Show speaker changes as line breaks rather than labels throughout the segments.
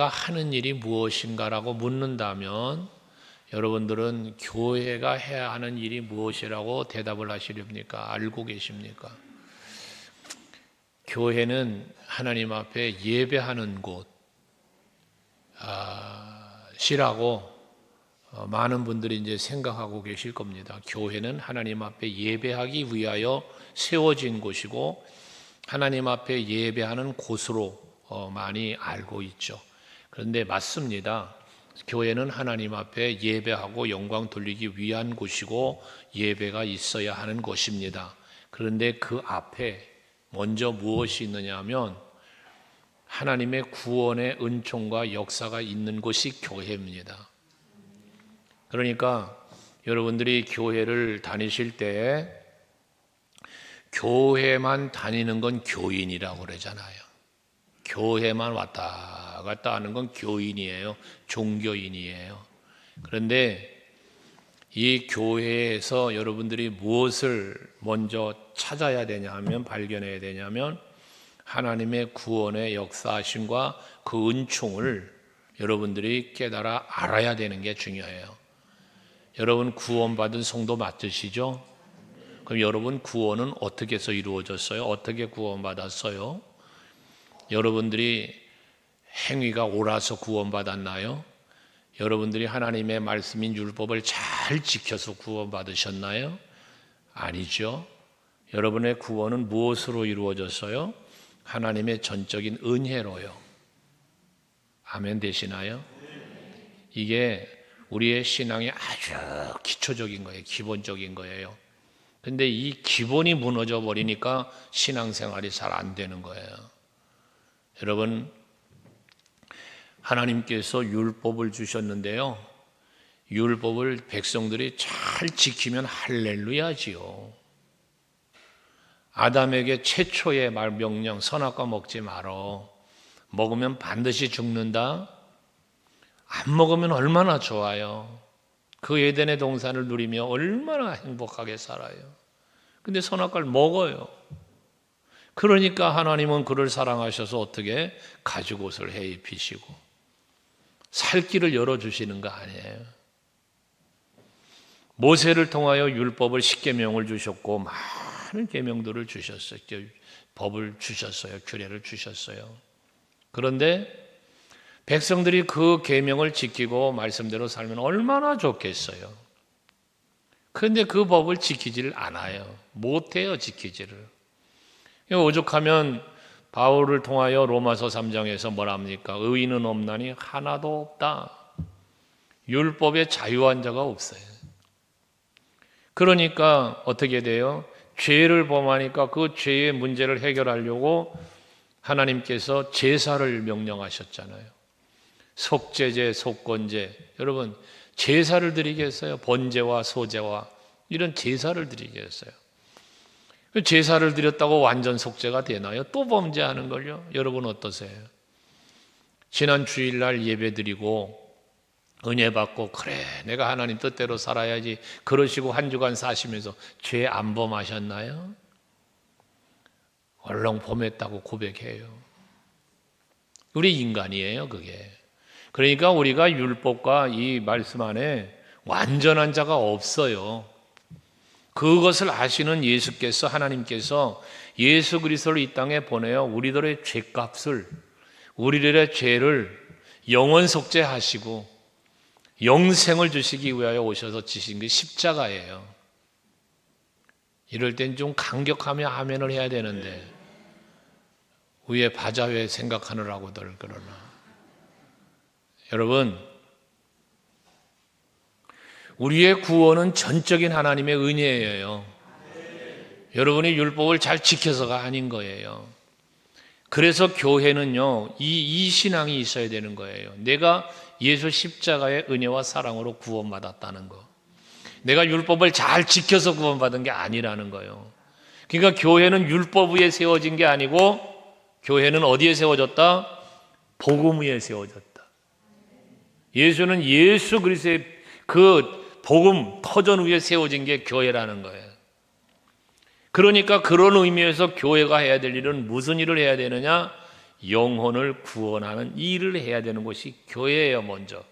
교회가 하는 일이 무엇인가라고 묻는다면 여러분들은 교회가 해야 하는 일이 무엇이라고 대답을 하시렵니까? 알고 계십니까? 교회는 하나님 앞에 예배하는 곳이라고 많은 분들이 이제 생각하고 계실 겁니다. 교회는 하나님 앞에 예배하기 위하여 세워진 곳이고 하나님 앞에 예배하는 곳으로 많이 알고 있죠. 그런데 맞습니다. 교회는 하나님 앞에 예배하고 영광 돌리기 위한 곳이고 예배가 있어야 하는 곳입니다. 그런데 그 앞에 먼저 무엇이 있느냐 하면 하나님의 구원의 은총과 역사가 있는 곳이 교회입니다. 그러니까 여러분들이 교회를 다니실 때 교회만 다니는 건 교인이라고 그러잖아요. 교회만 왔다 갔다 하는 건 교인이에요. 종교인이에요. 그런데 이 교회에서 여러분들이 무엇을 먼저 찾아야 되냐 하면 발견해야 되냐면 하나님의 구원의 역사하심과 그 은총을 여러분들이 깨달아 알아야 되는 게 중요해요. 여러분 구원받은 성도 맞으시죠? 그럼 여러분 구원은 어떻게 해서 이루어졌어요? 어떻게 구원받았어요? 여러분들이 행위가 옳아서 구원받았나요? 여러분들이 하나님의 말씀인 율법을 잘 지켜서 구원받으셨나요? 아니죠. 여러분의 구원은 무엇으로 이루어졌어요? 하나님의 전적인 은혜로요. 아멘 되시나요? 이게 우리의 신앙의 아주 기초적인 거예요. 기본적인 거예요. 근데 이 기본이 무너져 버리니까 신앙생활이 잘 안 되는 거예요. 여러분, 하나님께서 율법을 주셨는데요. 율법을 백성들이 잘 지키면 할렐루야지요. 아담에게 최초의 명령, 선악과 먹지 말어. 먹으면 반드시 죽는다. 안 먹으면 얼마나 좋아요. 그 에덴의 동산을 누리며 얼마나 행복하게 살아요. 근데 선악과를 먹어요. 그러니까 하나님은 그를 사랑하셔서 어떻게 가죽옷을 해 입히시고 살 길을 열어주시는 거 아니에요. 모세를 통하여 율법을 10계명을 주셨고 많은 계명들을 주셨어요. 법을 주셨어요. 규례를 주셨어요. 그런데 백성들이 그 계명을 지키고 말씀대로 살면 얼마나 좋겠어요. 그런데 그 법을 지키지를 않아요. 못해요, 지키지를. 오죽하면 바울을 통하여 로마서 3장에서 뭐라 합니까? 의인은 없나니 하나도 없다. 율법에 자유한 자가 없어요. 그러니까 어떻게 돼요? 죄를 범하니까 그 죄의 문제를 해결하려고 하나님께서 제사를 명령하셨잖아요. 속죄제, 속건제. 여러분, 제사를 드리겠어요? 번제와 소제와 이런 제사를 드리겠어요? 제사를 드렸다고 완전 속죄가 되나요? 또 범죄하는 걸요? 여러분 어떠세요? 지난 주일날 예배 드리고 은혜 받고 그래 내가 하나님 뜻대로 살아야지 그러시고 한 주간 사시면서 죄 안 범하셨나요? 얼렁 범했다고 고백해요. 우리 인간이에요 그게. 그러니까 우리가 율법과 이 말씀 안에 완전한 자가 없어요. 그것을 아시는 예수께서 하나님께서 예수 그리스도를 이 땅에 보내어 우리들의 죄값을 우리들의 죄를 영원 속죄하시고 영생을 주시기 위하여 오셔서 지신 게 십자가예요. 이럴 땐 좀 강격하며 아멘을 해야 되는데 위에 바자회 생각하느라고들 그러나 여러분 우리의 구원은 전적인 하나님의 은혜예요. 여러분이 율법을 잘 지켜서가 아닌 거예요. 그래서 교회는요 이 신앙이 있어야 되는 거예요. 내가 예수 십자가의 은혜와 사랑으로 구원받았다는 거. 내가 율법을 잘 지켜서 구원받은 게 아니라는 거예요. 그러니까 교회는 율법 위에 세워진 게 아니고 교회는 어디에 세워졌다? 복음 위에 세워졌다. 예수는 예수 그리스도의 그 복음 터전 위에 세워진 게 교회라는 거예요. 그러니까 그런 의미에서 교회가 해야 될 일은 무슨 일을 해야 되느냐? 영혼을 구원하는 일을 해야 되는 곳이 교회예요, 먼저.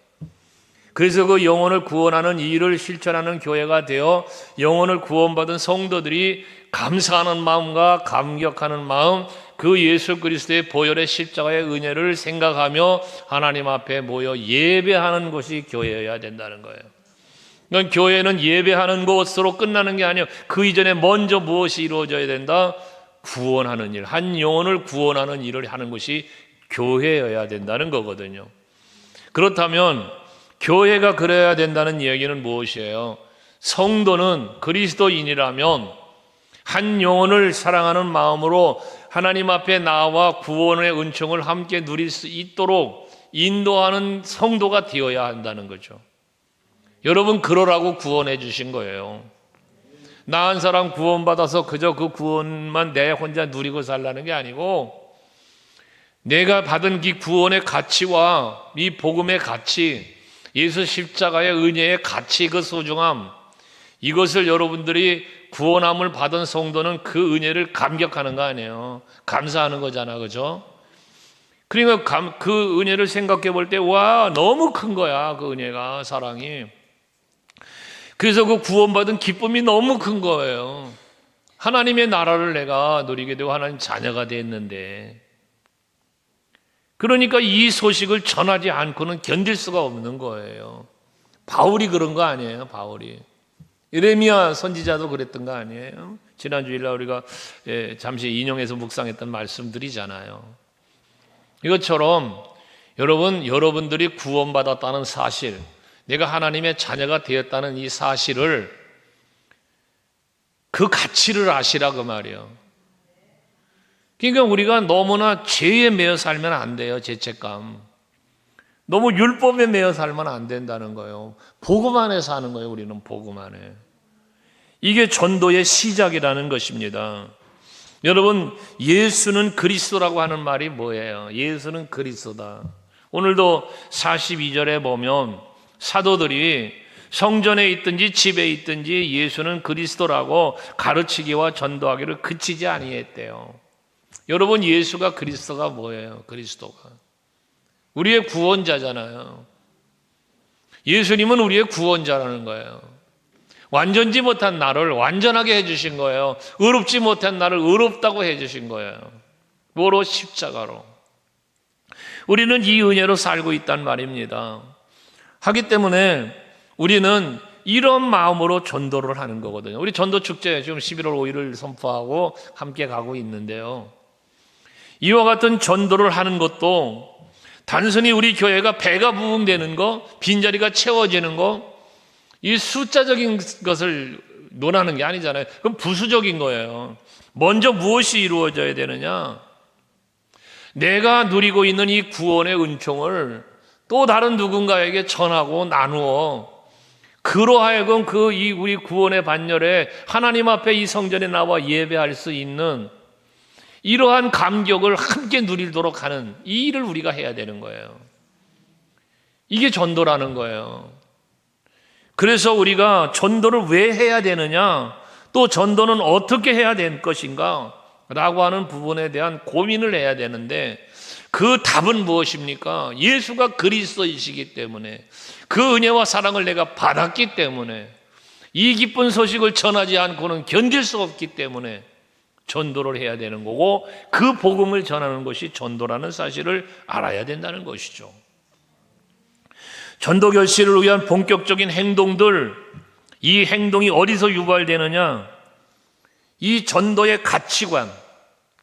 그래서 그 영혼을 구원하는 일을 실천하는 교회가 되어 영혼을 구원받은 성도들이 감사하는 마음과 감격하는 마음, 그 예수 그리스도의 보혈의 십자가의 은혜를 생각하며 하나님 앞에 모여 예배하는 곳이 교회여야 된다는 거예요. 그러니까 교회는 예배하는 곳으로 끝나는 게 아니에요. 그 이전에 먼저 무엇이 이루어져야 된다? 구원하는 일, 한 영혼을 구원하는 일을 하는 것이 교회여야 된다는 거거든요. 그렇다면 교회가 그래야 된다는 이야기는 무엇이에요? 성도는 그리스도인이라면 한 영혼을 사랑하는 마음으로 하나님 앞에 나와 구원의 은총을 함께 누릴 수 있도록 인도하는 성도가 되어야 한다는 거죠. 여러분, 그러라고 구원해 주신 거예요. 나 한 사람 구원받아서 그저 그 구원만 내 혼자 누리고 살라는 게 아니고, 내가 받은 이 구원의 가치와 이 복음의 가치, 예수 십자가의 은혜의 가치, 그 소중함, 이것을 여러분들이 구원함을 받은 성도는 그 은혜를 감격하는 거 아니에요. 감사하는 거잖아, 그죠? 그러니까 그 은혜를 생각해 볼 때, 와, 너무 큰 거야, 그 은혜가, 사랑이. 그래서 그 구원받은 기쁨이 너무 큰 거예요. 하나님의 나라를 내가 누리게 되고 하나님 자녀가 됐는데, 그러니까 이 소식을 전하지 않고는 견딜 수가 없는 거예요. 바울이 그런 거 아니에요, 바울이. 예레미야 선지자도 그랬던 거 아니에요? 지난 주일날 우리가 잠시 인용해서 묵상했던 말씀들이잖아요. 이것처럼 여러분들이 구원받았다는 사실, 내가 하나님의 자녀가 되었다는 이 사실을, 그 가치를 아시라 그 말이에요. 그러니까 우리가 너무나 죄에 매여 살면 안 돼요. 죄책감. 너무 율법에 매여 살면 안 된다는 거예요. 복음 안에 사는 거예요. 우리는 복음 안에. 이게 전도의 시작이라는 것입니다. 여러분, 예수는 그리스도라고 하는 말이 뭐예요? 예수는 그리스도다. 오늘도 42절에 보면 사도들이 성전에 있든지 집에 있든지 예수는 그리스도라고 가르치기와 전도하기를 그치지 아니했대요. 여러분, 예수가 그리스도가 뭐예요? 그리스도가 우리의 구원자잖아요. 예수님은 우리의 구원자라는 거예요. 완전지 못한 나를 완전하게 해주신 거예요. 의롭지 못한 나를 의롭다고 해주신 거예요. 뭐로? 십자가로. 우리는 이 은혜로 살고 있단 말입니다. 하기 때문에 우리는 이런 마음으로 전도를 하는 거거든요. 우리 전도 축제 지금 11월 5일을 선포하고 함께 가고 있는데요. 이와 같은 전도를 하는 것도 단순히 우리 교회가 배가 부흥되는 거, 빈자리가 채워지는 거, 이 숫자적인 것을 논하는 게 아니잖아요. 그럼 부수적인 거예요. 먼저 무엇이 이루어져야 되느냐? 내가 누리고 있는 이 구원의 은총을 또 다른 누군가에게 전하고 나누어 그로하여금 우리 구원의 반열에 하나님 앞에 이 성전에 나와 예배할 수 있는 이러한 감격을 함께 누리도록 하는 이 일을 우리가 해야 되는 거예요. 이게 전도라는 거예요. 그래서 우리가 전도를 왜 해야 되느냐, 또 전도는 어떻게 해야 될 것인가 라고 하는 부분에 대한 고민을 해야 되는데, 그 답은 무엇입니까? 예수가 그리스도이시기 때문에, 그 은혜와 사랑을 내가 받았기 때문에, 이 기쁜 소식을 전하지 않고는 견딜 수 없기 때문에 전도를 해야 되는 거고, 그 복음을 전하는 것이 전도라는 사실을 알아야 된다는 것이죠. 전도 결실을 위한 본격적인 행동들, 이 행동이 어디서 유발되느냐? 이 전도의 가치관,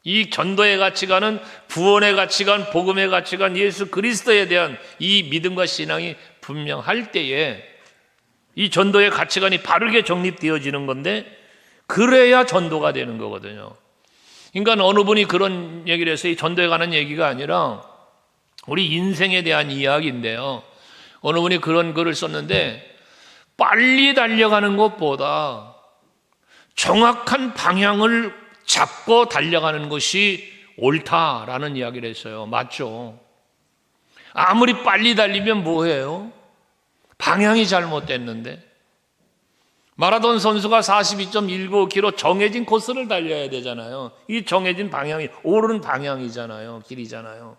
이 전도의 가치관은 구원의 가치관, 복음의 가치관, 예수 그리스도에 대한 이 믿음과 신앙이 분명할 때에 이 전도의 가치관이 바르게 정립되어지는 건데, 그래야 전도가 되는 거거든요. 그러니까 어느 분이 그런 얘기를 해서 이 전도에 관한 얘기가 아니라 우리 인생에 대한 이야기인데요. 어느 분이 그런 글을 썼는데, 빨리 달려가는 것보다 정확한 방향을 잡고 달려가는 것이 옳다라는 이야기를 했어요. 맞죠? 아무리 빨리 달리면 뭐해요? 방향이 잘못됐는데. 마라톤 선수가 42.195km 정해진 코스를 달려야 되잖아요. 이 정해진 방향이 옳은 방향이잖아요. 길이잖아요.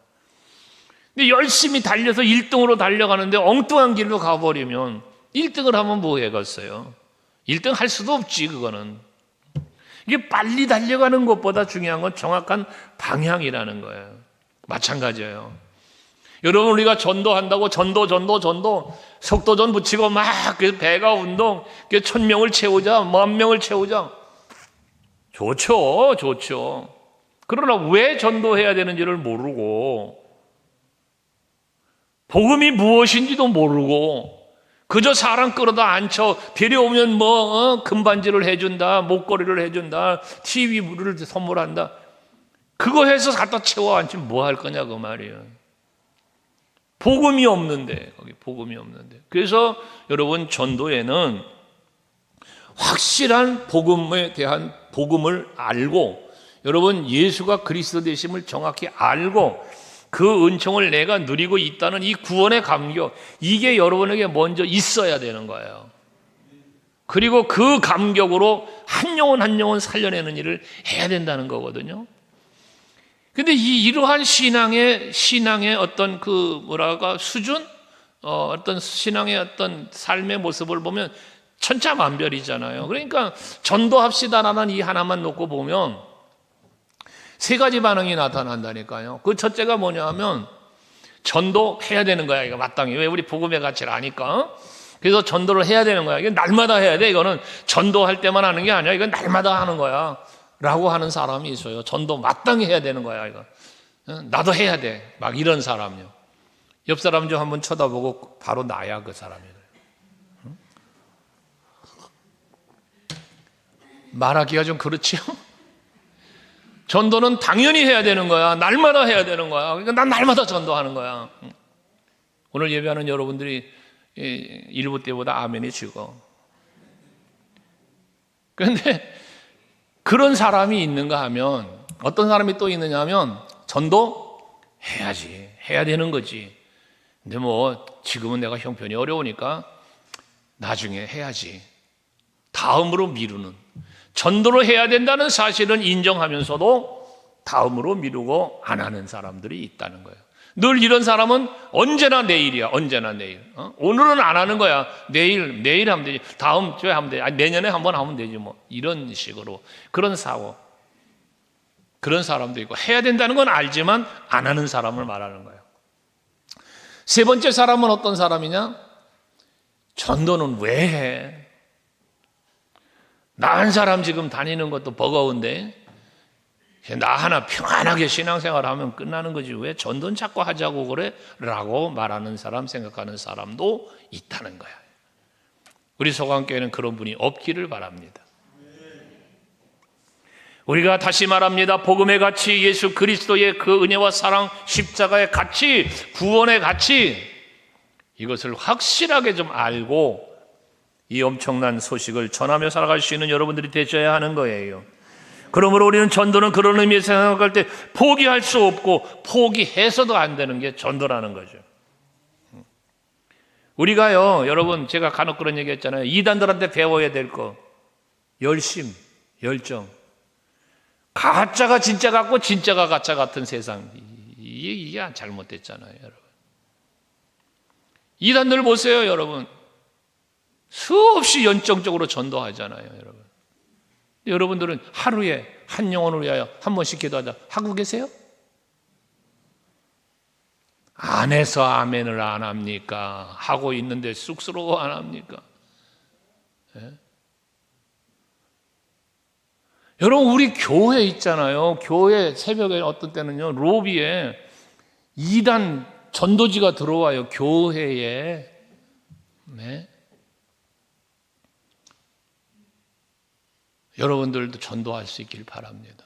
근데 열심히 달려서 1등으로 달려가는데 엉뚱한 길로 가버리면 1등을 하면 뭐 해겠어요? 1등 할 수도 없지. 그거는 이게 빨리 달려가는 것보다 중요한 건 정확한 방향이라는 거예요. 마찬가지예요. 여러분, 우리가 전도한다고 전도 속도전 붙이고 막 배가 운동 1000명을 채우자 10,000명을 채우자 좋죠. 그러나 왜 전도해야 되는지를 모르고 복음이 무엇인지도 모르고 그저 사람 끌어다 앉혀 데려오면 금반지를 해준다, 목걸이를 해준다, TV를 선물한다, 그거 해서 갖다 채워 앉히면 뭐 할 거냐 그 말이에요. 복음이 없는데, 거기 복음이 없는데. 그래서 여러분, 전도에는 확실한 복음에 대한 복음을 알고, 여러분 예수가 그리스도 되심을 정확히 알고 그 은총을 내가 누리고 있다는 이 구원의 감격, 이게 여러분에게 먼저 있어야 되는 거예요. 그리고 그 감격으로 한 영혼 한 영혼 살려내는 일을 해야 된다는 거거든요. 근데 이러한 신앙의 어떤 수준, 어떤 신앙의 어떤 삶의 모습을 보면 천차만별이잖아요. 그러니까 전도합시다라는 이 하나만 놓고 보면 세 가지 반응이 나타난다니까요. 그 첫째가 뭐냐 하면 전도해야 되는 거야. 이거 마땅히. 왜? 우리 복음의 가치를 아니까. 그래서 전도를 해야 되는 거야. 이건 날마다 해야 돼. 이거는 전도할 때만 하는 게 아니야. 이건 날마다 하는 거야. 라고 하는 사람이 있어요. 전도 마땅히 해야 되는 거야. 이거. 나도 해야 돼. 막 이런 사람이요. 옆 사람 좀 한번 쳐다보고 바로 나야 그 사람이. 말하기가 좀 그렇지요? 전도는 당연히 해야 되는 거야. 날마다 해야 되는 거야. 그러니까 난 날마다 전도하는 거야. 오늘 예배하는 여러분들이 일부 때보다 아멘이 적어. 그런데 그런 사람이 있는가 하면, 어떤 사람이 또 있느냐 하면 전도 해야지, 해야 되는 거지. 근데 지금은 내가 형편이 어려우니까 나중에 해야지. 다음으로 미루는, 전도를 해야 된다는 사실은 인정하면서도 다음으로 미루고 안 하는 사람들이 있다는 거예요. 늘 이런 사람은 언제나 내일이야. 언제나 내일. 오늘은 안 하는 거야. 내일 하면 되지. 다음 주에 하면 되지. 내년에 한번 하면 되지 이런 식으로. 그런 사고. 그런 사람도 있고, 해야 된다는 건 알지만 안 하는 사람을 말하는 거예요. 세 번째 사람은 어떤 사람이냐? 전도는 왜 해? 나 한 사람 지금 다니는 것도 버거운데 나 하나 평안하게 신앙생활하면 끝나는 거지 왜 전도는 자꾸 하자고 그래? 라고 말하는 사람, 생각하는 사람도 있다는 거야. 우리 소강교회는 그런 분이 없기를 바랍니다. 우리가 다시 말합니다. 복음의 가치, 예수 그리스도의 그 은혜와 사랑, 십자가의 가치, 구원의 가치, 이것을 확실하게 좀 알고 이 엄청난 소식을 전하며 살아갈 수 있는 여러분들이 되셔야 하는 거예요. 그러므로 우리는 전도는 그런 의미에서 생각할 때 포기할 수 없고 포기해서도 안 되는 게 전도라는 거죠. 우리가요, 여러분, 제가 간혹 그런 얘기 했잖아요. 이단들한테 배워야 될 거, 열심, 열정. 가짜가 진짜 같고 진짜가 가짜 같은 세상, 이게 잘못됐잖아요, 여러분. 이단들 보세요, 여러분. 수없이 연정적으로 전도하잖아요, 여러분. 여러분들은 하루에 한 영혼을 위하여 한 번씩 기도하자 하고 계세요? 안 해서 아멘을 안 합니까? 하고 있는데 쑥스러워 안 합니까? 예? 여러분, 우리 교회 있잖아요. 교회 새벽에 어떤 때는요, 로비에 이단 전도지가 들어와요, 교회에. 네? 여러분들도 전도할 수 있길 바랍니다.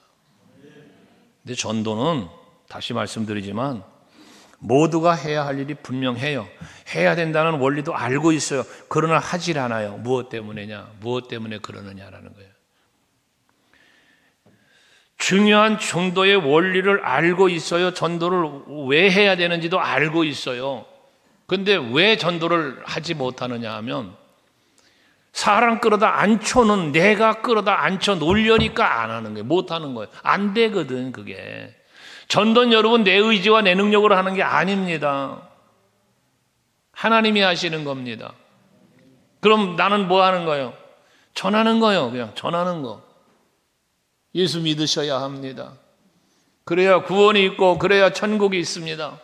근데 전도는 다시 말씀드리지만 모두가 해야 할 일이 분명해요. 해야 된다는 원리도 알고 있어요. 그러나 하질 않아요. 무엇 때문에냐? 무엇 때문에 그러느냐라는 거예요. 중요한 전도의 원리를 알고 있어요. 전도를 왜 해야 되는지도 알고 있어요. 그런데 왜 전도를 하지 못하느냐 하면 사람 끌어다 앉혀는 내가 끌어다 앉혀 놀려니까 안 하는 거예요. 못 하는 거예요. 안 되거든 그게. 전도는 여러분 내 의지와 내 능력으로 하는 게 아닙니다. 하나님이 하시는 겁니다. 그럼 나는 뭐 하는 거예요? 전하는 거예요. 그냥 전하는 거. 예수 믿으셔야 합니다. 그래야 구원이 있고 그래야 천국이 있습니다.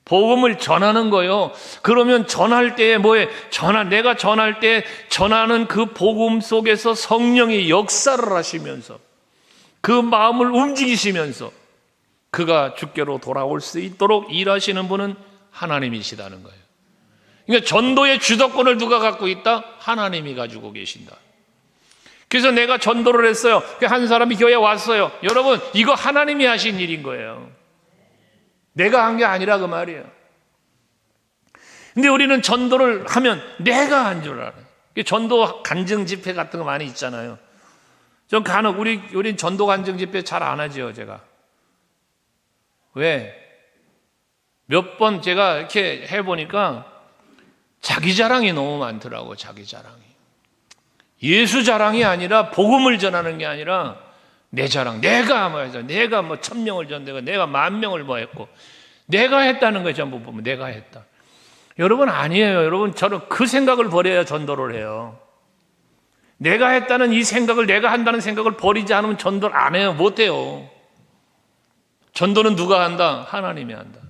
복음을 전하는 거요. 그러면 전할 때에 뭐에 내가 전할 때 전하는 그 복음 속에서 성령이 역사를 하시면서 그 마음을 움직이시면서 그가 주께로 돌아올 수 있도록 일하시는 분은 하나님이시다는 거예요. 그러니까 전도의 주도권을 누가 갖고 있다? 하나님이 가지고 계신다. 그래서 내가 전도를 했어요. 한 사람이 교회에 왔어요. 여러분, 이거 하나님이 하신 일인 거예요. 내가 한 게 아니라 그 말이에요. 근데 우리는 전도를 하면 내가 한 줄 알아요. 전도 간증 집회 같은 거 많이 있잖아요. 전 간혹 우린 전도 간증 집회 잘 안 하죠, 제가. 왜? 몇 번 제가 이렇게 해보니까 자기 자랑이 너무 많더라고, 자기 자랑이. 예수 자랑이 아니라 복음을 전하는 게 아니라 내 자랑, 내가 뭐 1000명을 전되고 내가 10,000명을 뭐 했고 내가 했다는 거예요. 전부 보면 내가 했다. 여러분 아니에요. 여러분 저는 그 생각을 버려야 전도를 해요. 내가 했다는 이 생각을, 내가 한다는 생각을 버리지 않으면 전도를 안 해요. 못 해요. 전도는 누가 한다? 하나님이 한다.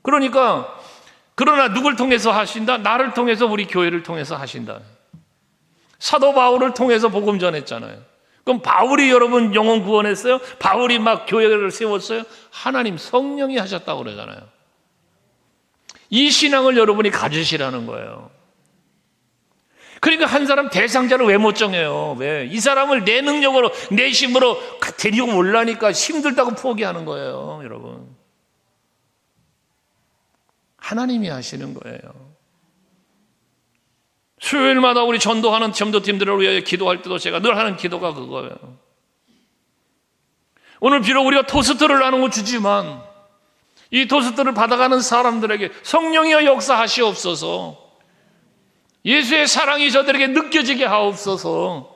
그러나 누굴 통해서 하신다? 나를 통해서, 우리 교회를 통해서 하신다. 사도 바울을 통해서 복음 전했잖아요. 그럼 바울이 여러분 영혼 구원했어요? 바울이 막 교회를 세웠어요? 하나님 성령이 하셨다고 그러잖아요. 이 신앙을 여러분이 가지시라는 거예요. 그러니까 한 사람 대상자를 왜 못 정해요? 왜? 이 사람을 내 능력으로, 내 힘으로 데리고 올라니까 힘들다고 포기하는 거예요, 여러분. 하나님이 하시는 거예요. 수요일마다 우리 전도하는 전도팀들을 위해 기도할 때도 제가 늘 하는 기도가 그거예요. 오늘 비록 우리가 토스트를 나누고 주지만 이 토스트를 받아가는 사람들에게 성령이여 역사하시옵소서, 예수의 사랑이 저들에게 느껴지게 하옵소서.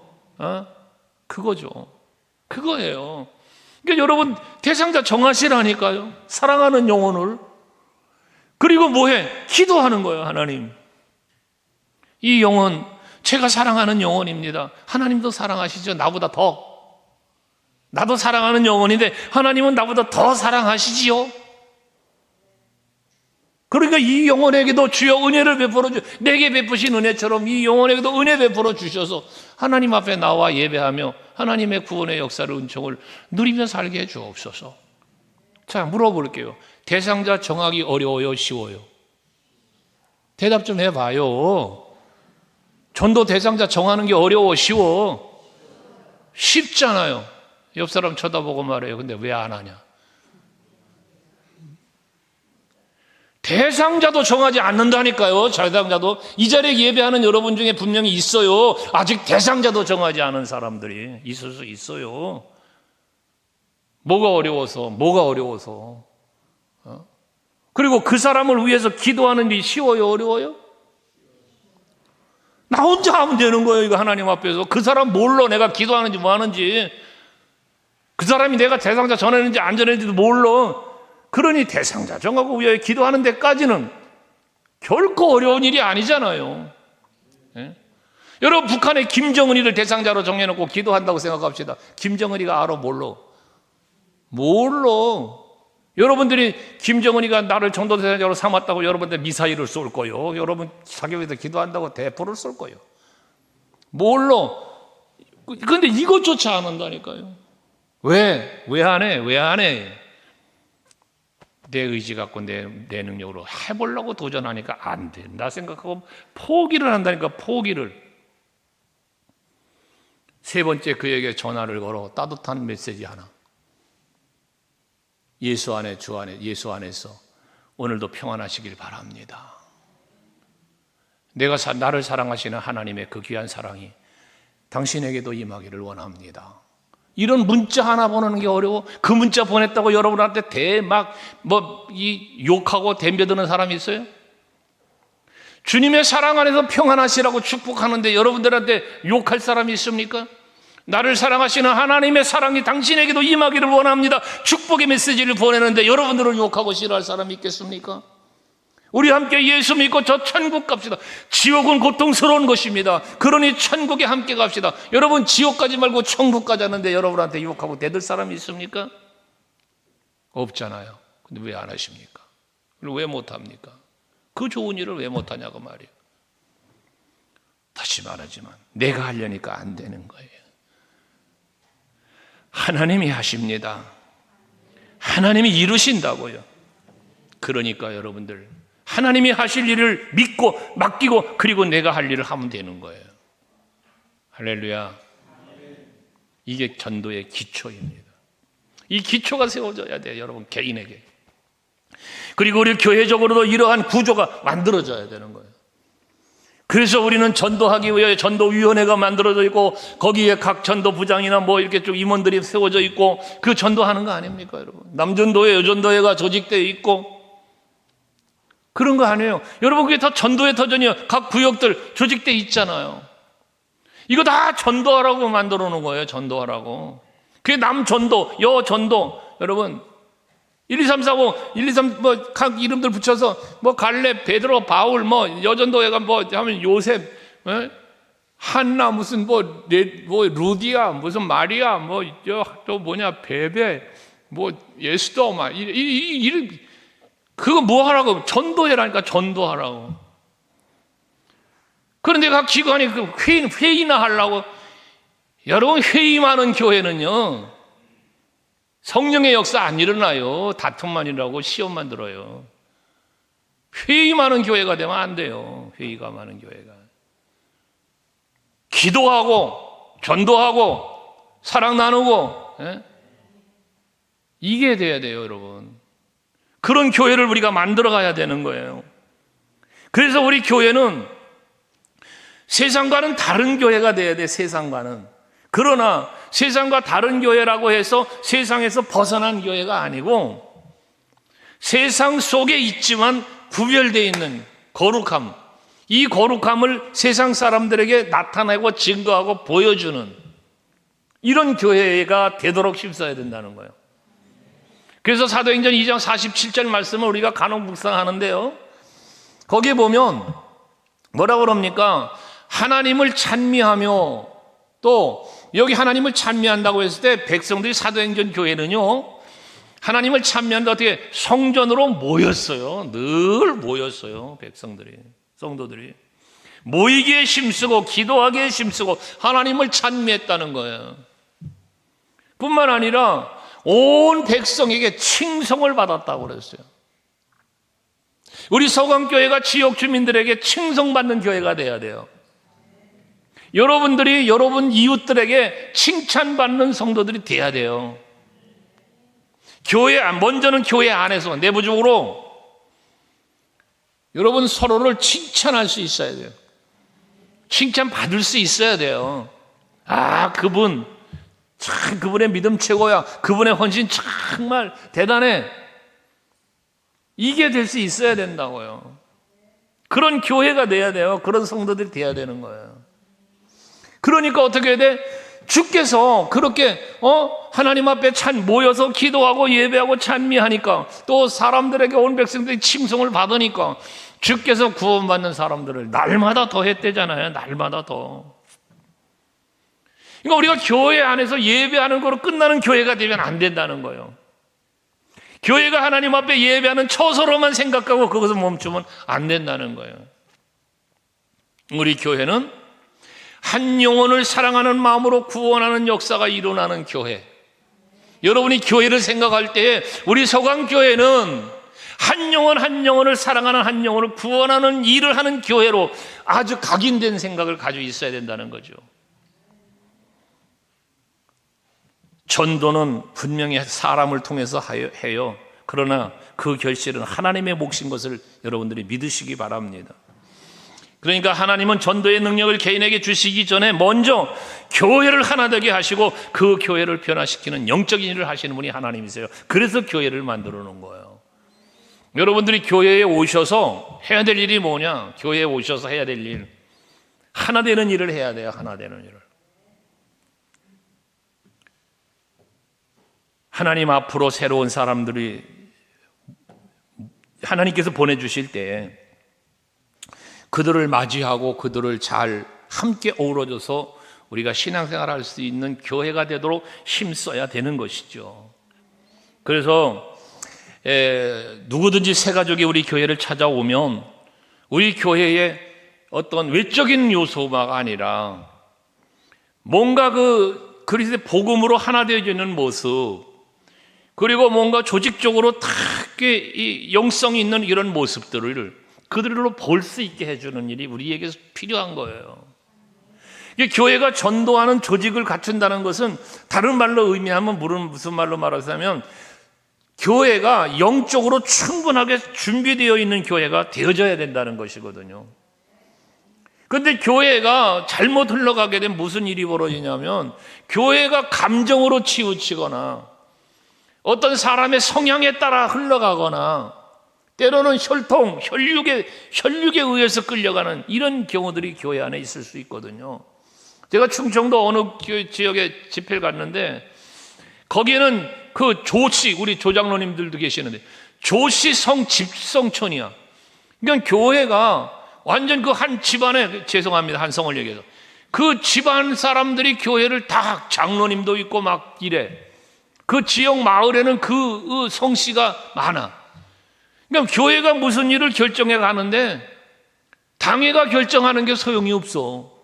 그거죠. 그거예요. 그러니까 여러분 대상자 정하시라니까요. 사랑하는 영혼을. 그리고 뭐해? 기도하는 거예요. 하나님, 이 영혼 제가 사랑하는 영혼입니다. 하나님도 사랑하시죠. 나보다 더. 나도 사랑하는 영혼인데 하나님은 나보다 더 사랑하시지요. 그러니까 이 영혼에게도 주여 은혜를 베풀어 주, 내게 베푸신 은혜처럼 이 영혼에게도 은혜 베풀어 주셔서 하나님 앞에 나와 예배하며 하나님의 구원의 역사를, 은총을 누리며 살게 해 주옵소서. 자, 물어볼게요. 대상자 정하기 어려워요? 쉬워요? 대답 좀 해봐요. 전도 대상자 정하는 게 어려워? 쉬워? 쉽잖아요. 옆 사람 쳐다보고 말해요. 근데 왜 안 하냐? 대상자도 정하지 않는다니까요. 대상자도. 이 자리에 예배하는 여러분 중에 분명히 있어요. 아직 대상자도 정하지 않은 사람들이 있을 수 있어요. 뭐가 어려워서? 그리고 그 사람을 위해서 기도하는 일이 쉬워요? 어려워요? 나 혼자 하면 되는 거예요. 이거 하나님 앞에서. 그 사람 몰라. 내가 기도하는지 뭐 하는지. 그 사람이 내가 대상자 전했는지 안 전했는지도 몰라. 그러니 대상자 정하고 위하여 기도하는 데까지는 결코 어려운 일이 아니잖아요. 예? 여러분 북한의 김정은이를 대상자로 정해놓고 기도한다고 생각합시다. 김정은이가 알아? 몰라. 여러분들이 김정은이가 나를 전도 대상자로 삼았다고 여러분들 미사일을 쏠 거요. 여러분 사교에서 기도한다고 대포를 쏠 거요. 몰라. 그런데 이것조차 안 한다니까요. 왜 안 해? 내 의지 갖고 내 능력으로 해보려고 도전하니까 안 된다 생각하고 포기를 한다니까. 포기를. 세 번째, 그에게 전화를 걸어 따뜻한 메시지 하나. 예수 안에, 주 안에, 예수 안에서 오늘도 평안하시길 바랍니다. 나를 사랑하시는 하나님의 그 귀한 사랑이 당신에게도 임하기를 원합니다. 이런 문자 하나 보내는 게 어려워? 그 문자 보냈다고 여러분한테 욕하고 덤벼드는 사람이 있어요? 주님의 사랑 안에서 평안하시라고 축복하는데 여러분들한테 욕할 사람이 있습니까? 나를 사랑하시는 하나님의 사랑이 당신에게도 임하기를 원합니다. 축복의 메시지를 보내는데 여러분들을 욕하고 싫어할 사람이 있겠습니까? 우리 함께 예수 믿고 저 천국 갑시다. 지옥은 고통스러운 것입니다. 그러니 천국에 함께 갑시다. 여러분 지옥 가지 말고 천국 가자는데 여러분한테 욕하고 대들 사람이 있습니까? 없잖아요. 근데 왜 안 하십니까? 왜 못합니까? 그 좋은 일을 왜 못하냐고 말이에요. 다시 말하지만 내가 하려니까 안 되는 거예요. 하나님이 하십니다. 하나님이 이루신다고요. 그러니까 여러분들 하나님이 하실 일을 믿고 맡기고 그리고 내가 할 일을 하면 되는 거예요. 할렐루야. 이게 전도의 기초입니다. 이 기초가 세워져야 돼요. 여러분 개인에게. 그리고 우리 교회적으로도 이러한 구조가 만들어져야 되는 거예요. 그래서 우리는 전도하기 위해 전도위원회가 만들어져 있고 거기에 각 전도부장이나 뭐 이렇게 쭉 임원들이 세워져 있고 그 전도하는 거 아닙니까 여러분? 남전도회, 여전도회가 조직되어 있고 그런 거 아니에요. 여러분 그게 다 전도의 터전이에요. 각 구역들 조직되어 있잖아요. 이거 다 전도하라고 만들어 놓은 거예요. 전도하라고. 그게 남전도, 여전도. 여러분 1, 2, 3, 4, 5, 1, 2, 3 뭐 각 이름들 붙여서 뭐 갈렙, 베드로, 바울 뭐 여전도회가 뭐 하면 요셉, 한나 무슨 뭐 루디아 무슨 마리아 뭐 또 뭐냐 베베 뭐 예수도 막 이름 그거 뭐 하라고 전도회라니까 전도하라고. 그런데 각 기관이 그 회의나 하려고. 여러분 회의 많은 교회는요 성령의 역사 안 일어나요. 다툼만 일어나고 시험만 들어요. 회의 많은 교회가 되면 안 돼요. 회의가 많은 교회가. 기도하고 전도하고 사랑 나누고 이게 돼야 돼요 여러분. 그런 교회를 우리가 만들어 가야 되는 거예요. 그래서 우리 교회는 세상과는 다른 교회가 돼야 돼. 세상과는. 그러나 세상과 다른 교회라고 해서 세상에서 벗어난 교회가 아니고 세상 속에 있지만 구별되어 있는 거룩함, 이 거룩함을 세상 사람들에게 나타내고 증거하고 보여주는 이런 교회가 되도록 힘써야 된다는 거예요. 그래서 사도행전 2장 47절 말씀을 우리가 간혹 묵상하는데요, 거기에 보면 뭐라고 그럽니까? 하나님을 찬미하며, 또 여기 하나님을 찬미한다고 했을 때 백성들이 사도행전 교회는요 하나님을 찬미한다 어떻게 성전으로 모였어요. 늘 모였어요. 백성들이, 성도들이 모이기에 힘쓰고 기도하기에 힘쓰고 하나님을 찬미했다는 거예요. 뿐만 아니라 온 백성에게 칭송을 받았다고 그랬어요. 우리 서강교회가 지역 주민들에게 칭송받는 교회가 돼야 돼요. 여러분들이 여러분 이웃들에게 칭찬받는 성도들이 돼야 돼요. 교회, 먼저는 교회 안에서 내부적으로 여러분 서로를 칭찬할 수 있어야 돼요. 칭찬받을 수 있어야 돼요. 아, 그분 참, 그분의 믿음 최고야. 그분의 헌신 정말 대단해. 이게 될 수 있어야 된다고요. 그런 교회가 돼야 돼요. 그런 성도들이 돼야 되는 거예요. 그러니까 어떻게 해야 돼? 주께서 그렇게 하나님 앞에 모여서 기도하고 예배하고 찬미하니까, 또 사람들에게 온 백성들이 칭송을 받으니까 주께서 구원받는 사람들을 날마다 더 했대잖아요. 날마다 더. 그러니까 우리가 교회 안에서 예배하는 거로 끝나는 교회가 되면 안 된다는 거예요. 교회가 하나님 앞에 예배하는 처소로만 생각하고 거기서 멈추면 안 된다는 거예요. 우리 교회는 한 영혼을 사랑하는 마음으로 구원하는 역사가 일어나는 교회. 여러분이 교회를 생각할 때 우리 서강교회는 한 영혼 한 영혼을 사랑하는, 한 영혼을 구원하는 일을 하는 교회로 아주 각인된 생각을 가지고 있어야 된다는 거죠. 전도는 분명히 사람을 통해서 해요. 그러나 그 결실은 하나님의 몫인 것을 여러분들이 믿으시기 바랍니다. 그러니까 하나님은 전도의 능력을 개인에게 주시기 전에 먼저 교회를 하나 되게 하시고 그 교회를 변화시키는 영적인 일을 하시는 분이 하나님이세요. 그래서 교회를 만들어 놓은 거예요. 여러분들이 교회에 오셔서 해야 될 일이 뭐냐? 교회에 오셔서 해야 될 일. 하나 되는 일을 해야 돼요. 하나 되는 일을. 하나님 앞으로 새로운 사람들이 하나님께서 보내주실 때 그들을 맞이하고 그들을 잘 함께 어우러져서 우리가 신앙생활을 할 수 있는 교회가 되도록 힘써야 되는 것이죠. 그래서 누구든지 새 가족이 우리 교회를 찾아오면 우리 교회에 어떤 외적인 요소가 아니라 뭔가 그 그리스도의 복음으로 하나 되어지는 모습, 그리고 뭔가 조직적으로 크게 이 영성이 있는 이런 모습들을 그들로 볼 수 있게 해주는 일이 우리에게 필요한 거예요. 교회가 전도하는 조직을 갖춘다는 것은 다른 말로 의미하면 무슨 말로 말하자면 교회가 영적으로 충분하게 준비되어 있는 교회가 되어져야 된다는 것이거든요. 그런데 교회가 잘못 흘러가게 되면 무슨 일이 벌어지냐면 교회가 감정으로 치우치거나 어떤 사람의 성향에 따라 흘러가거나 때로는 혈육에 의해서 끌려가는 이런 경우들이 교회 안에 있을 수 있거든요. 제가 충청도 어느 지역에 집회를 갔는데 거기에는 그 조씨, 우리 조장로님들도 계시는데 조씨 집성촌이야. 그러니까 교회가 완전 그 한 집안에, 죄송합니다, 한성을 얘기해서 그 집안 사람들이 교회를 다 장로님도 있고 막 이래. 그 지역 마을에는 그 성씨가 많아. 그러니까 교회가 무슨 일을 결정해 가는데 당회가 결정하는 게 소용이 없어.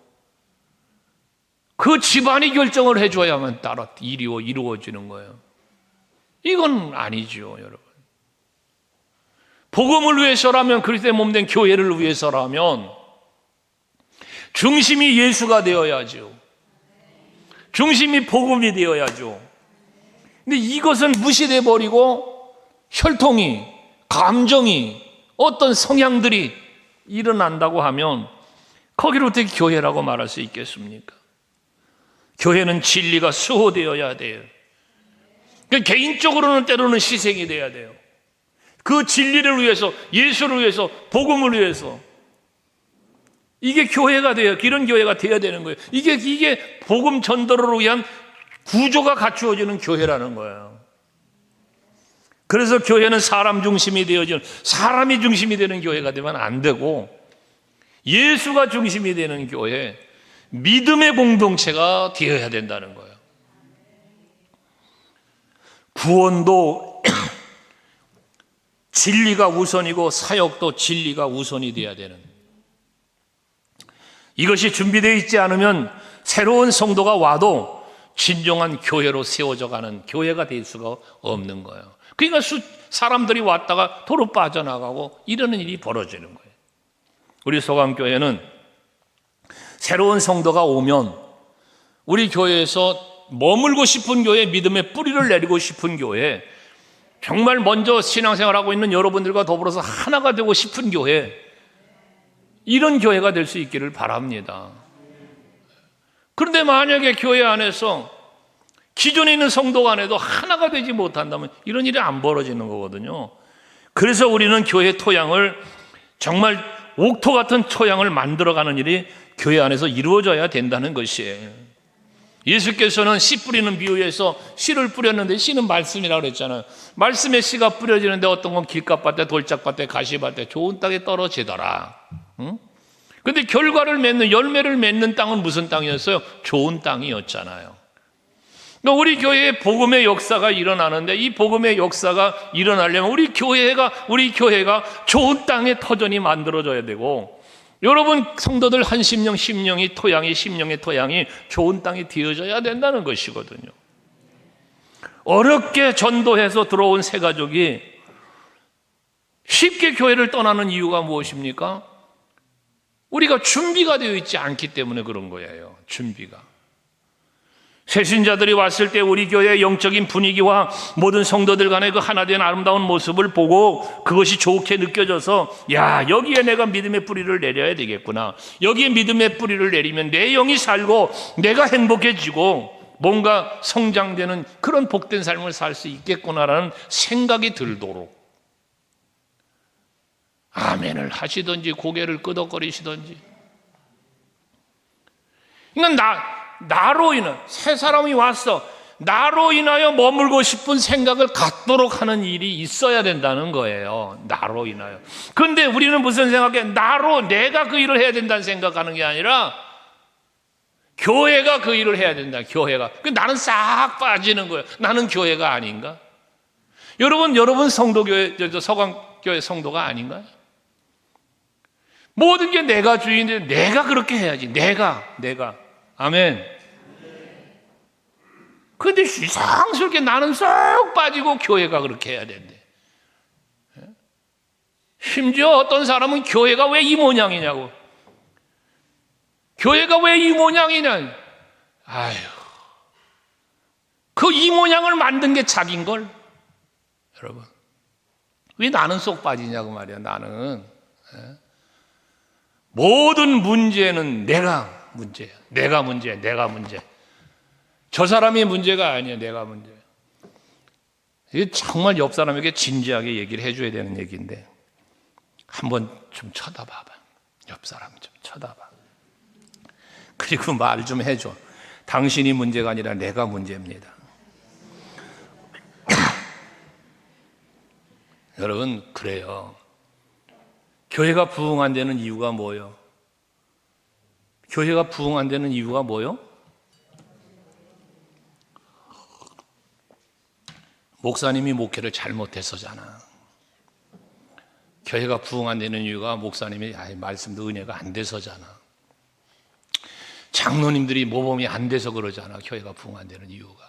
그 집안이 결정을 해줘야만 따라 이루어지는 거예요. 이건 아니죠, 여러분. 복음을 위해서라면, 그리스도의 몸된 교회를 위해서라면 중심이 예수가 되어야죠. 중심이 복음이 되어야죠. 근데 이것은 무시돼 버리고 혈통이, 감정이, 어떤 성향들이 일어난다고 하면 거기를 어떻게 교회라고 말할 수 있겠습니까? 교회는 진리가 수호되어야 돼요. 그러니까 개인적으로는 때로는 희생이 돼야 돼요. 그 진리를 위해서, 예수를 위해서, 복음을 위해서. 이게 교회가 돼요. 이런 교회가 돼야 되는 거예요. 이게 복음 전도를 위한 구조가 갖추어지는 교회라는 거예요. 그래서 교회는 사람 중심이 되어지는, 사람이 중심이 되는 교회가 되면 안 되고 예수가 중심이 되는 교회, 믿음의 공동체가 되어야 된다는 거예요. 구원도 진리가 우선이고 사역도 진리가 우선이 되어야 되는, 이것이 준비되어 있지 않으면 새로운 성도가 와도 진정한 교회로 세워져 가는 교회가 될 수가 없는 거예요. 그러니까 사람들이 왔다가 도로 빠져나가고 이러는 일이 벌어지는 거예요. 우리 소강교회는 새로운 성도가 오면 우리 교회에서 머물고 싶은 교회, 믿음의 뿌리를 내리고 싶은 교회, 정말 먼저 신앙생활하고 있는 여러분들과 더불어서 하나가 되고 싶은 교회, 이런 교회가 될 수 있기를 바랍니다. 그런데 만약에 교회 안에서 기존에 있는 성도 간에도 하나가 되지 못한다면 이런 일이 안 벌어지는 거거든요. 그래서 우리는 교회 토양을, 정말 옥토 같은 토양을 만들어가는 일이 교회 안에서 이루어져야 된다는 것이에요. 예수께서는 씨 뿌리는 비유에서 씨를 뿌렸는데, 씨는 말씀이라고 그랬잖아요. 말씀에 씨가 뿌려지는데 어떤 건 길가밭에, 돌짝밭에, 가시밭에, 좋은 땅에 떨어지더라. 근데 결과를 맺는, 열매를 맺는 땅은 무슨 땅이었어요? 좋은 땅이었잖아요. 그러니까 우리 교회에 복음의 역사가 일어나는데, 이 복음의 역사가 일어나려면 우리 교회가 좋은 땅의 터전이 만들어져야 되고, 여러분 성도들 한 심령의 토양이 좋은 땅이 되어져야 된다는 것이거든요. 어렵게 전도해서 들어온 새 가족이 쉽게 교회를 떠나는 이유가 무엇입니까? 우리가 준비가 되어 있지 않기 때문에 그런 거예요. 준비가. 새신자들이 왔을 때 우리 교회의 영적인 분위기와 모든 성도들 간의 그 하나된 아름다운 모습을 보고 그것이 좋게 느껴져서, 야, 여기에 내가 믿음의 뿌리를 내려야 되겠구나. 여기에 믿음의 뿌리를 내리면 내 영이 살고 내가 행복해지고 뭔가 성장되는 그런 복된 삶을 살 수 있겠구나라는 생각이 들도록 아멘을 하시든지 고개를 끄덕거리시든지. 그러니까 나로 인해 새 사람이 왔어. 나로 인하여 머물고 싶은 생각을 갖도록 하는 일이 있어야 된다는 거예요. 나로 인하여. 근데 우리는 무슨 생각해? 내가 그 일을 해야 된다는 생각하는 게 아니라 교회가 그 일을 해야 된다. 교회가. 나는 싹 빠지는 거예요. 나는 교회가 아닌가? 여러분 성도교회, 서강교회 성도가 아닌가요? 모든 게 내가 주인인데 내가 그렇게 해야지. 내가. 아멘. 근데 이상스럽게 나는 쏙 빠지고 교회가 그렇게 해야 된대. 심지어 어떤 사람은 교회가 왜 이 모양이냐고. 교회가 왜 이 모양이냐. 아유, 그 이 모양을 만든 게 자기인걸. 여러분, 왜 나는 쏙 빠지냐고 말이야. 나는 모든 문제는 내가 문제야. 내가 문제. 저 사람이 문제가 아니야. 내가 문제야. 이게 정말 옆 사람에게 진지하게 얘기를 해줘야 되는 얘기인데 한번 좀 쳐다봐봐. 옆 사람 좀 쳐다봐. 그리고 말 좀 해줘. 당신이 문제가 아니라 내가 문제입니다. 여러분, 그래요. 교회가 부흥 안 되는 이유가 뭐예요? 교회가 부흥 안 되는 이유가 뭐예요? 목사님이 목회를 잘못해서잖아. 교회가 부흥 안 되는 이유가 목사님이 말씀도 은혜가 안 돼서잖아. 장로님들이 모범이 안 돼서 그러잖아. 교회가 부흥 안 되는 이유가.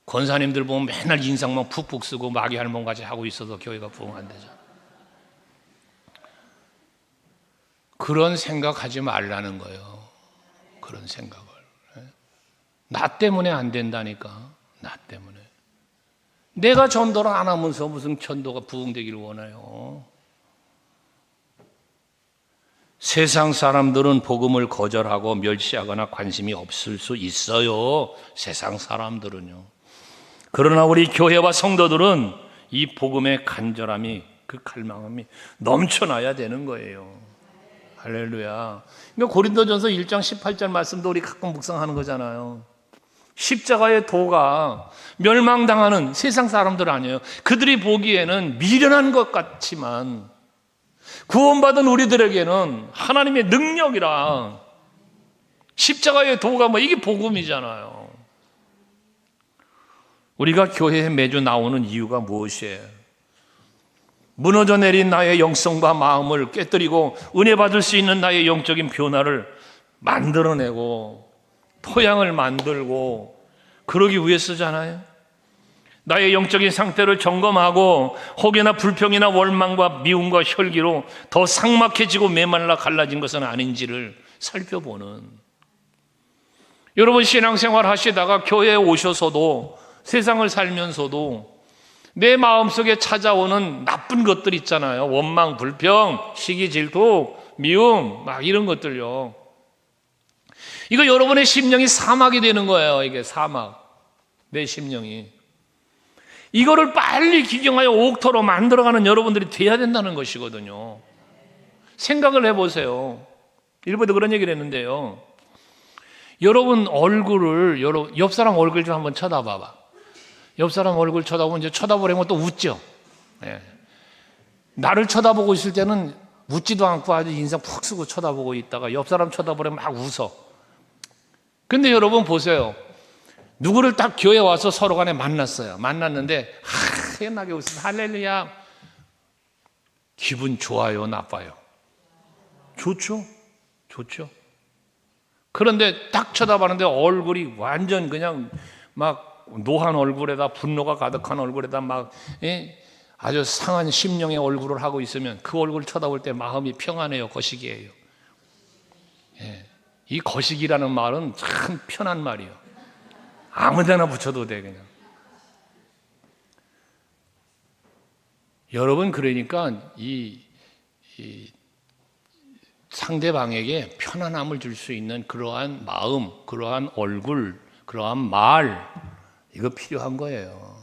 권사님들 보면 맨날 인상만 푹푹 쓰고 마귀 할멈같이 하고 있어서 교회가 부흥 안 되잖아. 그런 생각하지 말라는 거예요. 그런 생각을. 나 때문에 안 된다니까. 나 때문에. 내가 전도를 안 하면서 무슨 전도가 부흥되기를 원해요. 세상 사람들은 복음을 거절하고 멸시하거나 관심이 없을 수 있어요. 세상 사람들은요. 그러나 우리 교회와 성도들은 이 복음의 간절함이, 그 갈망함이 넘쳐나야 되는 거예요. 할렐루야. 그러니까 고린도전서 1장 18절 말씀도 우리 가끔 묵상하는 거잖아요. 십자가의 도가 멸망당하는 세상 사람들 아니에요. 그들이 보기에는 미련한 것 같지만 구원받은 우리들에게는 하나님의 능력이라. 십자가의 도가 이게 복음이잖아요. 우리가 교회에 매주 나오는 이유가 무엇이에요? 무너져 내린 나의 영성과 마음을 깨뜨리고 은혜 받을 수 있는 나의 영적인 변화를 만들어내고 토양을 만들고 그러기 위해서잖아요. 나의 영적인 상태를 점검하고 혹여나 불평이나 원망과 미움과 혈기로 더 삭막해지고 메말라 갈라진 것은 아닌지를 살펴보는. 여러분, 신앙생활 하시다가 교회에 오셔서도 세상을 살면서도 내 마음속에 찾아오는 나쁜 것들 있잖아요. 원망, 불평, 시기, 질투, 미움, 이런 것들요. 이거 여러분의 심령이 사막이 되는 거예요. 이게 사막. 내 심령이. 이거를 빨리 기경하여 옥토로 만들어가는 여러분들이 돼야 된다는 것이거든요. 생각을 해보세요. 일부에도 그런 얘기를 했는데요. 여러분 얼굴을, 옆 사람 얼굴 좀 한번 쳐다봐봐. 옆 사람 얼굴 쳐다보면 이제 쳐다보려면 또 웃죠. 네. 나를 쳐다보고 있을 때는 웃지도 않고 아주 인상 푹 쓰고 쳐다보고 있다가 옆 사람 쳐다보려면 막 웃어. 근데 여러분 보세요. 누구를 딱 교회 와서 서로 간에 만났어요. 만났는데 하얀하게 웃으면서 할렐루야. 기분 좋아요, 나빠요? 좋죠. 그런데 딱 쳐다봤는데 얼굴이 완전 그냥 막 노한 얼굴에다 분노가 가득한 얼굴에다 막 아주 상한 심령의 얼굴을 하고 있으면 그 얼굴 쳐다볼 때 마음이 평안해요, 거시기예요. 이 거시기라는 말은 참 편한 말이에요. 아무데나 붙여도 돼 그냥. 여러분, 그러니까 이 상대방에게 편안함을 줄 수 있는 그러한 마음, 그러한 얼굴, 그러한 말, 이거 필요한 거예요.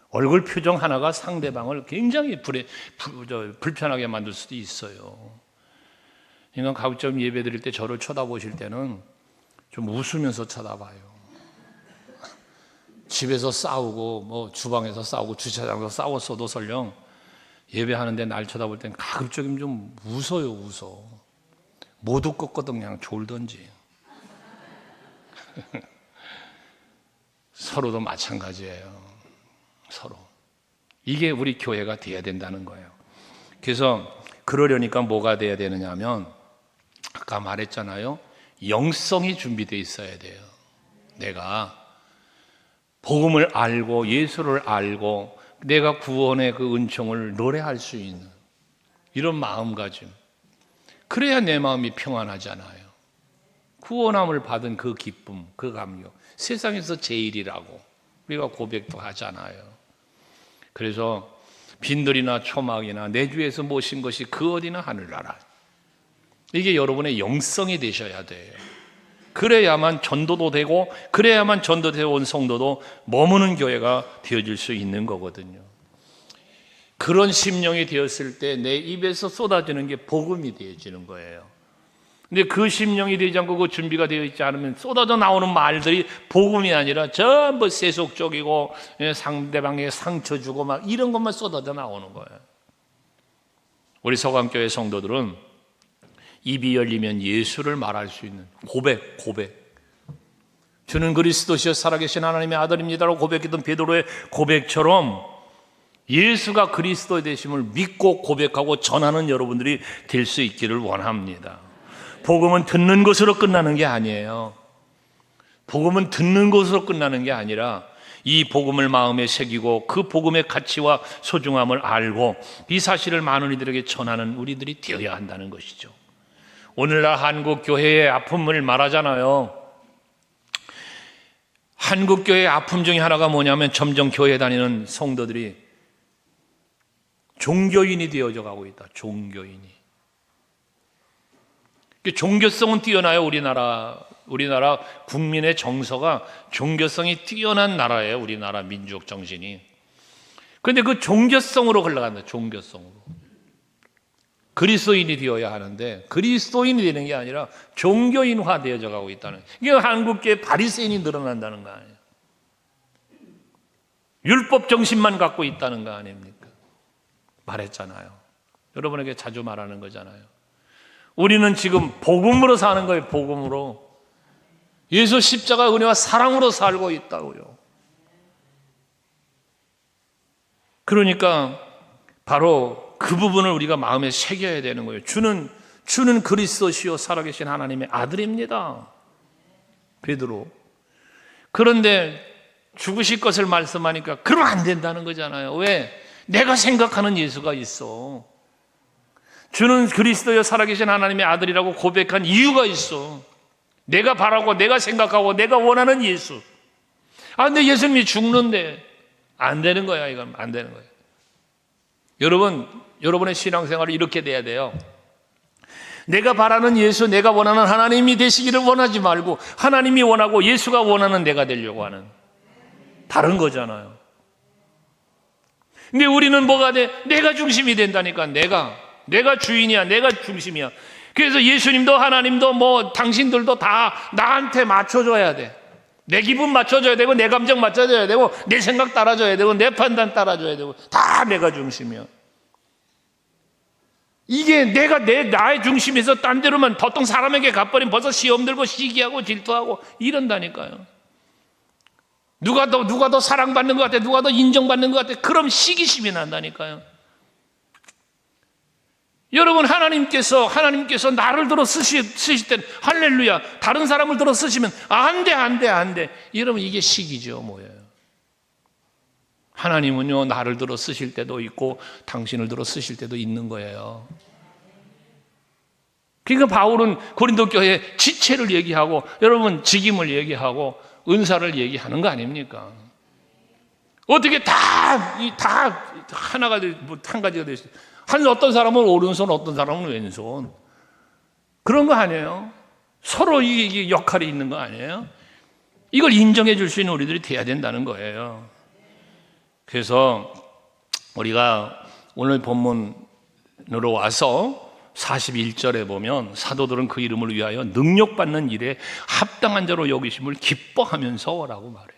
얼굴 표정 하나가 상대방을 굉장히 불편하게 만들 수도 있어요. 그러니까 가급적 예배 드릴 때 저를 쳐다보실 때는 좀 웃으면서 쳐다봐요. 집에서 싸우고 뭐 주방에서 싸우고 주차장에서 싸웠어도 설령 예배하는데 날 쳐다볼 땐 가급적이면 좀 웃어요. 웃어. 못 웃겠거든. 그냥 졸던지. 서로도 마찬가지예요. 서로. 이게 우리 교회가 돼야 된다는 거예요. 그래서 그러려니까 뭐가 돼야 되느냐 하면 아까 말했잖아요. 영성이 준비되어 있어야 돼요. 내가 복음을 알고 예수를 알고 내가 구원의 그 은총을 노래할 수 있는 이런 마음가짐. 그래야 내 마음이 평안하잖아요. 구원함을 받은 그 기쁨, 그 감격. 세상에서 제일이라고 우리가 고백도 하잖아요. 그래서 빈들이나 초막이나 내 주에서 모신 것이 그 어디나 하늘나라. 이게 여러분의 영성이 되셔야 돼요. 그래야만 전도도 되고 그래야만 전도되어 온 성도도 머무는 교회가 되어질 수 있는 거거든요. 그런 심령이 되었을 때 내 입에서 쏟아지는 게 복음이 되어지는 거예요. 근데 그 심령이 되지 않고 그 준비가 되어 있지 않으면 쏟아져 나오는 말들이 복음이 아니라 전부 세속적이고 상대방에게 상처 주고 막 이런 것만 쏟아져 나오는 거예요. 우리 서강교회 성도들은 입이 열리면 예수를 말할 수 있는 고백. 주는 그리스도시여 살아계신 하나님의 아들입니다라고 고백했던 베드로의 고백처럼 예수가 그리스도의 되심을 믿고 고백하고 전하는 여러분들이 될 수 있기를 원합니다. 복음은 듣는 것으로 끝나는 게 아니에요. 복음은 듣는 것으로 끝나는 게 아니라 이 복음을 마음에 새기고 그 복음의 가치와 소중함을 알고 이 사실을 많은 이들에게 전하는 우리들이 되어야 한다는 것이죠. 오늘날 한국 교회의 아픔을 말하잖아요. 한국 교회의 아픔 중에 하나가 뭐냐면 점점 교회 다니는 성도들이 종교인이 되어져 가고 있다. 종교인이. 종교성은 뛰어나요. 우리나라 국민의 정서가 종교성이 뛰어난 나라예요. 우리나라 민족 정신이. 그런데 그 종교성으로 흘러간다. 종교성으로. 그리스도인이 되어야 하는데 그리스도인이 되는 게 아니라 종교인화 되어져 가고 있다는. 이게 한국교회 바리새인이 늘어난다는 거 아니에요. 율법 정신만 갖고 있다는 거 아닙니까? 말했잖아요. 여러분에게 자주 말하는 거잖아요. 우리는 지금 복음으로 사는 거예요. 복음으로. 예수 십자가 은혜와 사랑으로 살고 있다고요. 그러니까 바로 그 부분을 우리가 마음에 새겨야 되는 거예요. 주는 그리스도시요 살아계신 하나님의 아들입니다. 베드로. 그런데 죽으실 것을 말씀하니까 그러면 안 된다는 거잖아요. 왜? 내가 생각하는 예수가 있어. 주는 그리스도여 살아계신 하나님의 아들이라고 고백한 이유가 있어. 내가 바라고 내가 생각하고 내가 원하는 예수. 근데 예수님이 죽는데 안 되는 거야. 이건 안 되는 거예요. 여러분의 신앙생활이 이렇게 돼야 돼요. 내가 바라는 예수, 내가 원하는 하나님이 되시기를 원하지 말고 하나님이 원하고 예수가 원하는 내가 되려고 하는 다른 거잖아요. 근데 우리는 뭐가 돼? 내가 중심이 된다니까. 내가 주인이야. 내가 중심이야. 그래서 예수님도 하나님도 뭐 당신들도 다 나한테 맞춰줘야 돼. 내 기분 맞춰줘야 되고 내 감정 맞춰줘야 되고 내 생각 따라줘야 되고 내 판단 따라줘야 되고 다 내가 중심이야. 이게 나의 중심에서 딴 데로만 보통 사람에게 가버리면 벌써 시험 들고 시기하고 질투하고 이런다니까요. 누가 더 사랑받는 것 같아, 누가 더 인정받는 것 같아. 그럼 시기심이 난다니까요. 여러분, 하나님께서 나를 들어 쓰실 땐 할렐루야. 다른 사람을 들어 쓰시면 안 돼. 여러분, 이게 시기죠, 뭐예요? 하나님은요, 나를 들어 쓰실 때도 있고 당신을 들어 쓰실 때도 있는 거예요. 그러니까 바울은 고린도 교회에 지체를 얘기하고 여러분 직임을 얘기하고 은사를 얘기하는 거 아닙니까? 어떻게 다 하나가 한 가지가 될 수 있어요. 어떤 사람은 오른손, 어떤 사람은 왼손. 그런 거 아니에요? 서로 이게 역할이 있는 거 아니에요? 이걸 인정해 줄 수 있는 우리들이 돼야 된다는 거예요.
그래서 우리가 오늘 본문으로 와서 41절에 보면 사도들은 그 이름을 위하여 능력받는 일에 합당한 자로 여기심을 기뻐하면서라고 말해요.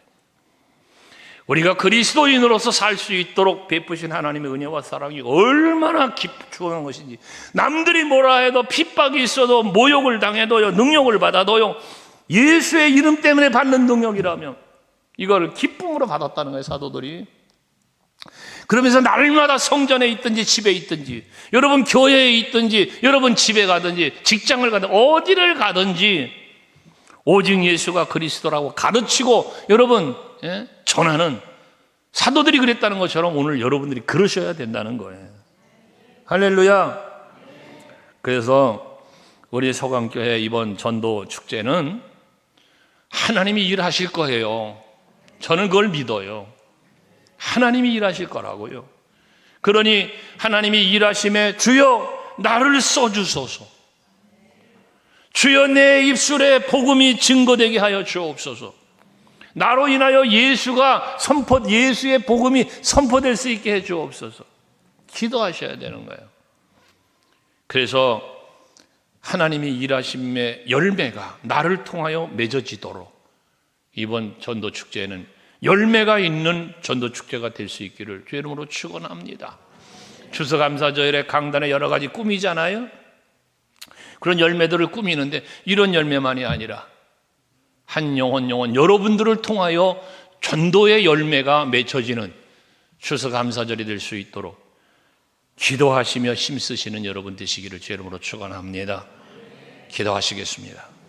우리가 그리스도인으로서 살 수 있도록 베푸신 하나님의 은혜와 사랑이 얼마나 중요한 것인지, 남들이 뭐라 해도 핍박이 있어도 모욕을 당해도요, 능력을 받아도요, 예수의 이름 때문에 받는 능력이라면 이걸 기쁨으로 받았다는 거예요, 사도들이. 그러면서 날마다 성전에 있든지 집에 있든지, 여러분 교회에 있든지, 여러분 집에 가든지, 직장을 가든지, 어디를 가든지 오직 예수가 그리스도라고 가르치고 여러분 전하는, 사도들이 그랬다는 것처럼 오늘 여러분들이 그러셔야 된다는 거예요. 할렐루야. 그래서 우리 서강교회 이번 전도 축제는 하나님이 일하실 거예요. 저는 그걸 믿어요. 하나님이 일하실 거라고요. 그러니 하나님이 일하심에 주여 나를 써주소서, 주여 내 입술에 복음이 증거되게 하여 주옵소서, 나로 인하여 예수의 복음이 선포될 수 있게 해 주옵소서. 기도하셔야 되는 거예요. 그래서 하나님이 일하심의 열매가 나를 통하여 맺어지도록 이번 전도 축제는 열매가 있는 전도 축제가 될 수 있기를 주의 이름으로 축원합니다. 추수감사절에 강단에 여러 가지 꾸미잖아요. 그런 열매들을 꾸미는데 이런 열매만이 아니라 한 영혼 여러분들을 통하여 전도의 열매가 맺혀지는 추수감사절이 될 수 있도록 기도하시며 힘쓰시는 여러분 되시기를 주의 이름으로 축원합니다. 기도하시겠습니다.